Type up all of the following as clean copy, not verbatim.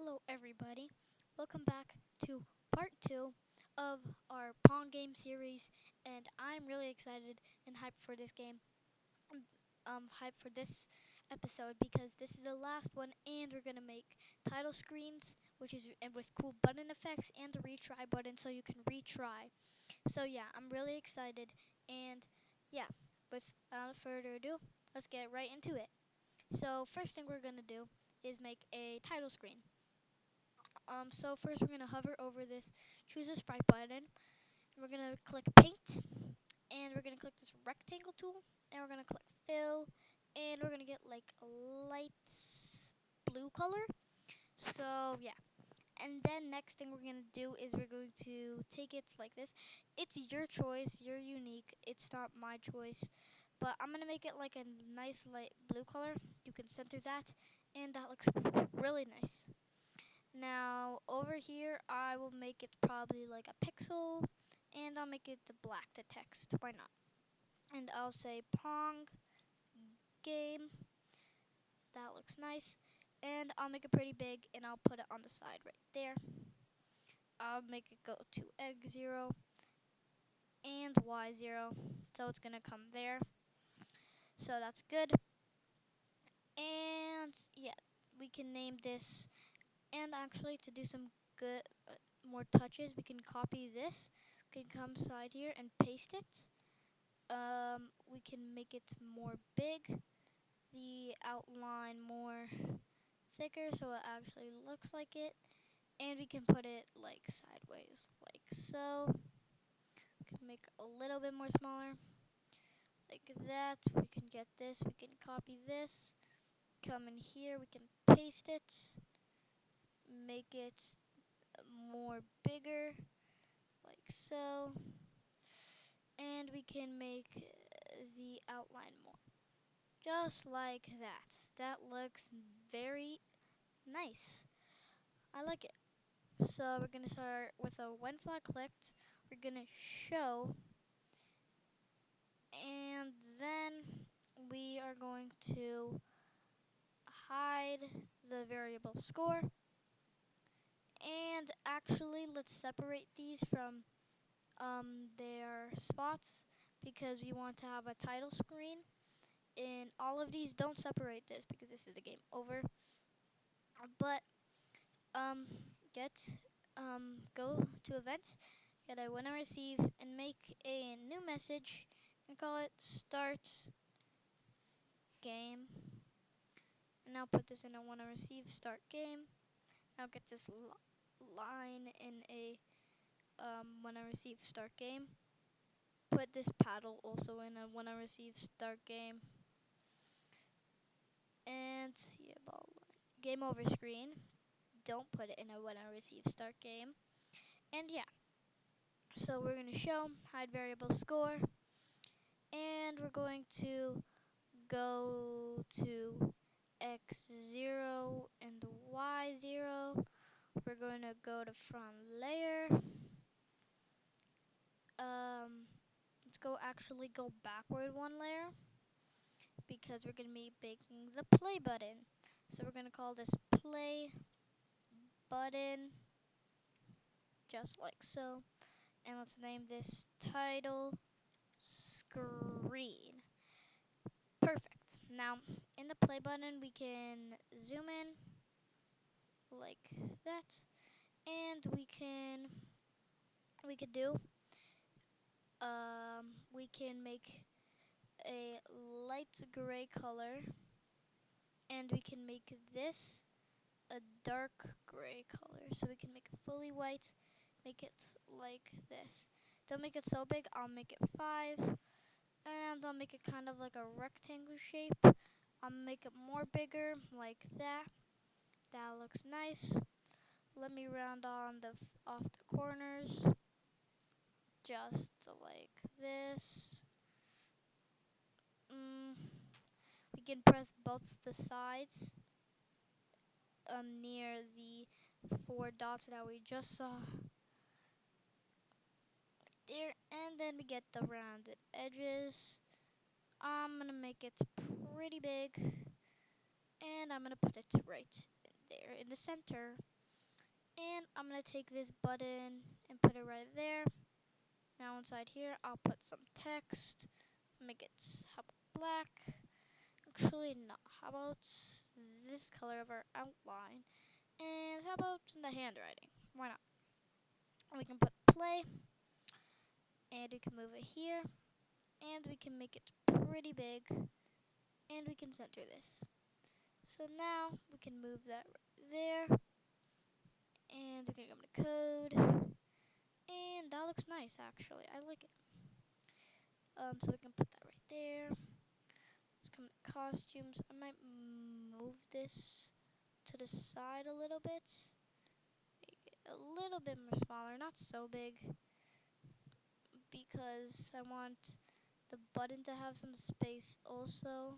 Hello everybody, welcome back to part 2 of our Pong game series, and I'm really excited and hyped for this game. Hyped for this episode because this is the last one and we're gonna make title screens, which is and with cool button effects and the retry button so you can retry. So yeah, I'm really excited and yeah, without further ado, let's get right into it. So first thing we're gonna do is make a title screen. So first we're gonna hover over this, choose a sprite button, and we're gonna click paint, and we're gonna click this rectangle tool, and we're gonna click fill, and we're gonna get like a light blue color. So yeah, and then next thing we're gonna do is we're going to take it like this. It's your choice, you're unique. It's not my choice, but I'm gonna make it like a nice light blue color. You can center that, and that looks really nice. Now over here I will make it probably like a pixel and I'll make it the black, the text, why not? And I'll say Pong game, that looks nice. And I'll make it pretty big and I'll put it on the side right there. I'll make it go to X0 and Y0, so it's gonna come there. So that's good. And yeah, we can name this, and actually to do some good more touches, we can copy this. We can come side here and paste it. We can make it more big, the outline more thicker so it actually looks like it. And we can put it like sideways, like so. We can make it a little bit more smaller, like that. We can get this, we can copy this, come in here, we can paste it, make it more bigger, like so. And we can make the outline more. Just like that. That looks very nice. I like it. So we're going to start with a when flag clicked. We're going to show. And then we are going to hide the variable score. And actually, let's separate these from their spots because we want to have a title screen. And all of these, don't separate this because this is the game over. But um, get go to events, get a when I receive, and make a new message and call it start game. And now put this in a when I receive start game. Now get this line in a when I receive start game. Put this paddle also in a when I receive start game. And yeah, ball line. Game over screen. Don't put it in a when I receive start game. And yeah, so we're going to show hide variable score, and we're going to go to X0 and Y0. We're going to go to front layer. Let's go actually go backward one layer because we're going to be making the play button. So we're going to call this play button just like so. And let's name this title screen. Perfect. Now, in the play button, we can zoom in like that, and we could do we can make a light gray color, and we can make this a dark gray color. So we can make it fully white, make it like this. Don't make it so big. I'll make it 5, and I'll make it kind of like a rectangle shape. I'll make it more bigger like that. That looks nice. Let me round on off the corners, just like this. Mm, we can press both the sides near the 4 dots that we just saw there, and then we get the rounded edges. I'm gonna make it pretty big, and I'm gonna put it right there in the center. And I'm going to take this button and put it right there. Now inside here, I'll put some text. Make it how about black. Actually, no. How about this color of our outline? And how about the handwriting? Why not? We can put play, and we can move it here, and we can make it pretty big, and we can center this. So now we can move that right there, and we can go to code, and that looks nice actually. I like it. So we can put that right there. Let's come to costumes. I might move this to the side a little bit. Make it a little bit more smaller, not so big, because I want the button to have some space also.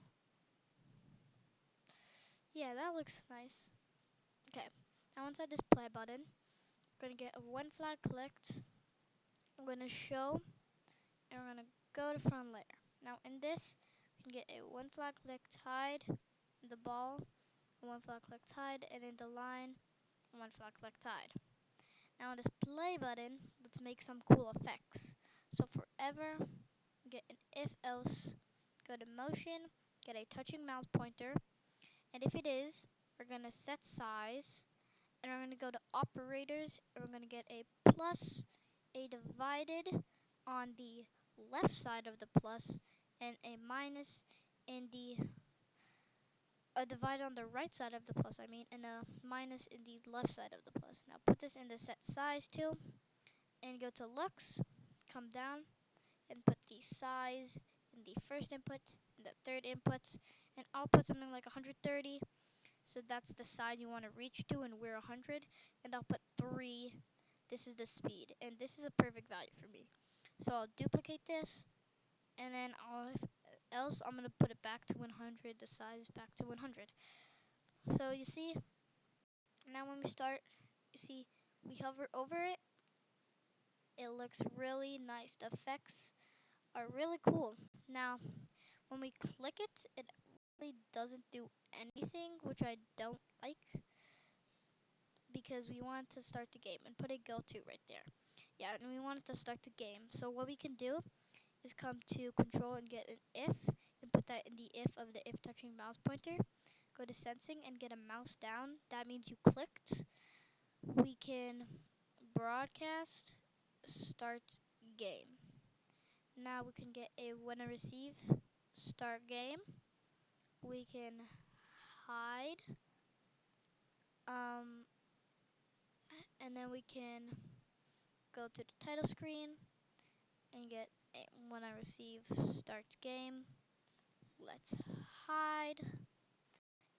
Yeah, that looks nice. Okay, now inside this play button, we're gonna get a one flag clicked. I'm gonna show, and we're gonna go to front layer. Now in this, we can get a one flag clicked hide in the ball, a one flag clicked hide, and in the line, a one flag clicked hide. Now on this play button, let's make some cool effects. So forever, get an if else, go to motion, get a touching mouse pointer, and if it is, we're gonna set size, and we're gonna go to operators, and we're gonna get a plus, a divided on the left side of the plus, and a minus in the a divide on the right side of the plus, and a minus in the left side of the plus. Now put this in the set size too, and go to looks, come down, and put the size in the first input, and the third input, and I'll put something like 130, so that's the size you want to reach to, and we're 100, and I'll put 3, this is the speed, and this is a perfect value for me. So I'll duplicate this, and then I'm going to put it back to 100, the size back to 100. So you see, now when we start, you see, we hover over it, it looks really nice. The effects are really cool. Now, when we click it, it really doesn't do anything, which I don't like, because we want to start the game and put a go to right there. Yeah, and we want it to start the game. So what we can do is come to control and get an if, and put that in the if of the if touching mouse pointer. Go to sensing and get a mouse down. That means you clicked. We can broadcast, start game. Now we can get a when I receive, start game. We can hide, um, and then we can go to the title screen and get a when I receive, start game. Let's hide.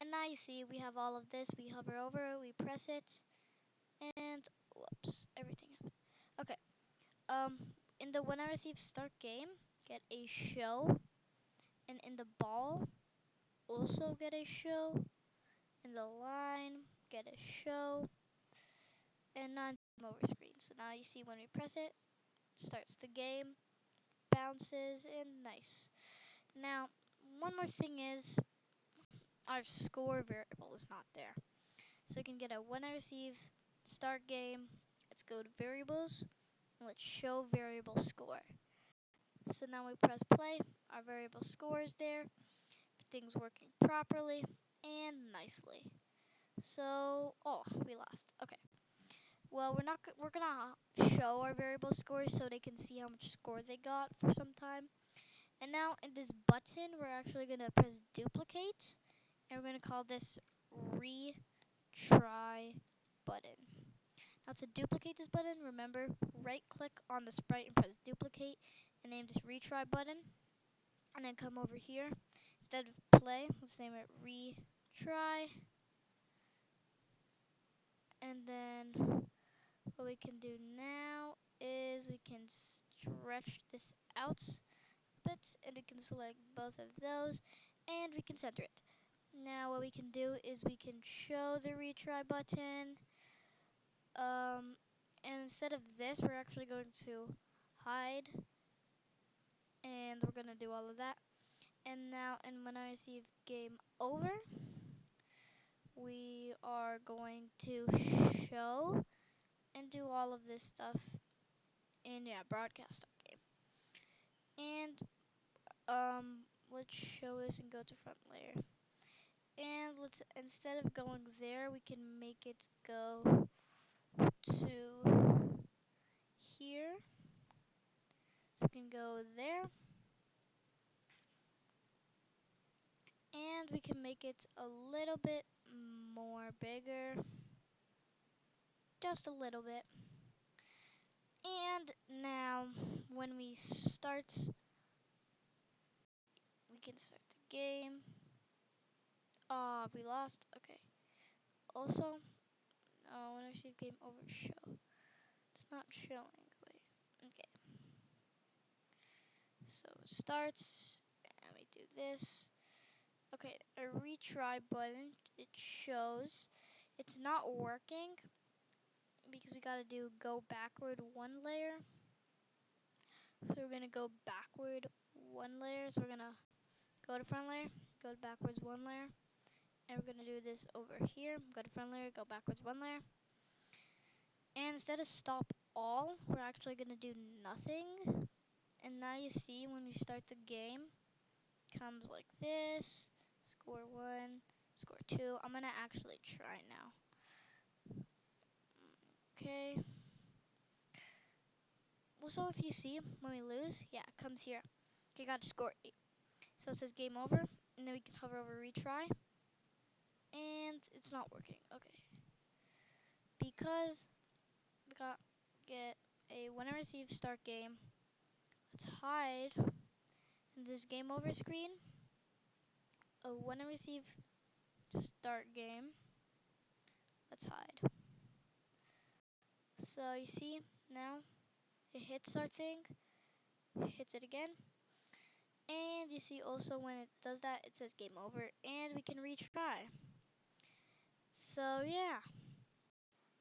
And now you see we have all of this. We hover over it, we press it, and whoops, everything happens. Okay. In the when I receive start game, get a show, and in the ball, also get a show. In the line, get a show, and non over screen. So now you see when we press it, starts the game, bounces, and nice. Now, one more thing is our score variable is not there. So you can get a when I receive, start game, let's go to variables, and let's show variable score. So now we press play, our variable score is there, everything's working properly and nicely. So, oh, we lost. Okay. Well, we're gonna show our variable scores so they can see how much score they got for some time. And now in this button, we're actually gonna press duplicate, and we're gonna call this retry button. Now to duplicate this button, remember, right click on the sprite and press duplicate, and name this retry button, and then come over here. Instead of play, let's name it retry, and then what we can do now is we can stretch this out a bit, and we can select both of those, and we can center it. Now what we can do is we can show the retry button, and instead of this, we're actually going to hide, and we're going to do all of that. And now, and when I receive game over, we are going to show and do all of this stuff in broadcast our game. And let's show this and go to front layer. And let's, instead of going there, we can make it go to here. So we can go there. And we can make it a little bit more bigger. Just a little bit. And now when we start, we can start the game. We lost. Okay. Also, when I see game over show, it's not showing. Wait. Okay. So it starts, and we do this. Okay, a retry button. It shows it's not working because we gotta do go backward one layer. So we're gonna go backward one layer. So we're gonna go to front layer, go backwards one layer, and we're gonna do this over here. Go to front layer, go backwards one layer. And instead of stop all, we're actually gonna do nothing. And now you see when we start the game, comes like this, score 1, score 2. I'm gonna actually try now. Okay. Also, if you see when we lose, yeah, it comes here. Okay, got to score 8. So it says game over, and then we can hover over retry, and it's not working. Okay. Because we got get a when I receive start game, let's hide in this game over screen. When I receive start game, let's hide. So you see now it hits our thing, hits it again, and you see also when it does that, it says game over, and we can retry. So yeah,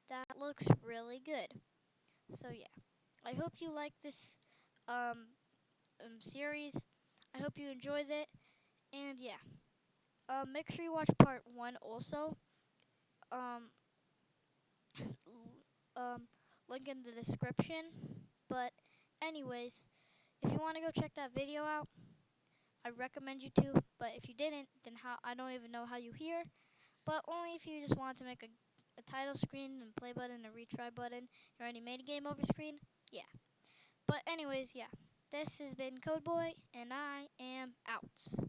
that looks really good. So yeah, I hope you like this series. I hope you enjoyed it, and yeah, make sure you watch part 1 also. Um, um, link in the description. But anyways, if you want to go check that video out, I recommend you to. But if you didn't, then I don't even know how you hear. But only if you just want to make a title screen and play button and a retry button. You already made a game over screen. Yeah. But anyways, yeah. This has been Codeboy, and I am out.